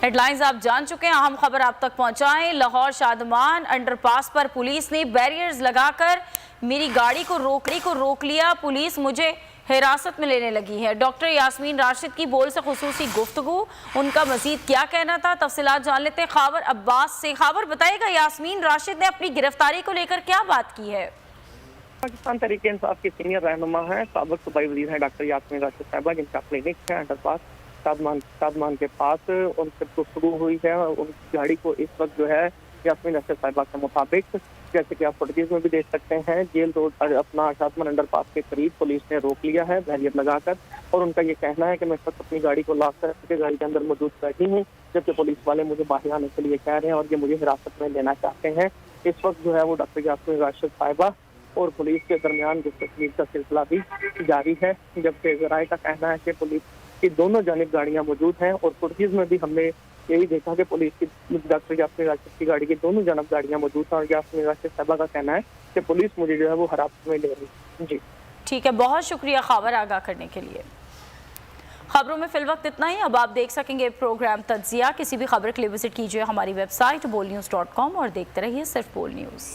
Headlines आप जान चुके हैं, अहम खबर आप तक पहुंचाएं। लाहौर शादमान अंडरपास पर पुलिस ने बैरियर्स लगाकर मेरी गाड़ी को रोक लिया। पुलिस मुझे हिरासत में लेने लगी है। डॉक्टर यास्मीन राशिद की बोल से खुसूसी गुफ्तगू, उनका मजीद क्या कहना था, तफसीलात जान लेते हैं खाबर अब्बास से। खाबर बताइएगा, यास्मीन राशिद ने अपनी गिरफ्तारी को लेकर क्या बात की है? पाकिस्तान तहरीक इंसाफ की सीनियर रहनुमा है, साबिक सूबाई वज़ीर हैं डॉक्टर यास्मीन राशिद साहिबा, जिनका क्लिनिक है अंडरपास शादमान के पास। उनसे गुफ्तगू हुई है। उनकी गाड़ी को इस वक्त जो है यास्मीन राशिद साहिबा के मुताबिक, जैसे कि आप फुटेज में भी देख सकते हैं, जेल रोड अपना शादमान अंडरपास के करीब पुलिस ने रोक लिया है बैरियर लगाकर। और उनका ये कहना है कि मैं इस वक्त अपनी गाड़ी को लॉक करके गाड़ी के अंदर मौजूद बैठी हूँ, जबकि पुलिस वाले मुझे बाहर आने के लिए कह रहे हैं और ये मुझे हिरासत में लेना चाहते हैं। इस वक्त जो है वो डॉक्टर यास्मीन राशिद साहिबा और पुलिस के दरमियान गुफ्तगू का सिलसिला भी जारी है, जबकि ज़राए का कहना है कि पुलिस की दोनों जानिब गाड़ियां मौजूद हैं। और फुटेज में भी हमने यही देखा कि पुलिस की डॉक्टर यास्मीन राशिद की गाड़ी की दोनों जानब गाड़ियां मौजूद हैं। और यास्मीन राशिद साहिबा का कहना है कि पुलिस मुझे जो है वो हिरासत में ले रही है। जी ठीक है, बहुत शुक्रिया खबर आगाह करने के लिए। खबरों में फिल वक्त इतना ही। अब आप देख सकेंगे प्रोग्राम तज्जिया। किसी भी खबर के लिए विजिट कीजिए हमारी वेबसाइट bolnews.com और देखते रहिए सिर्फ बोल न्यूज़।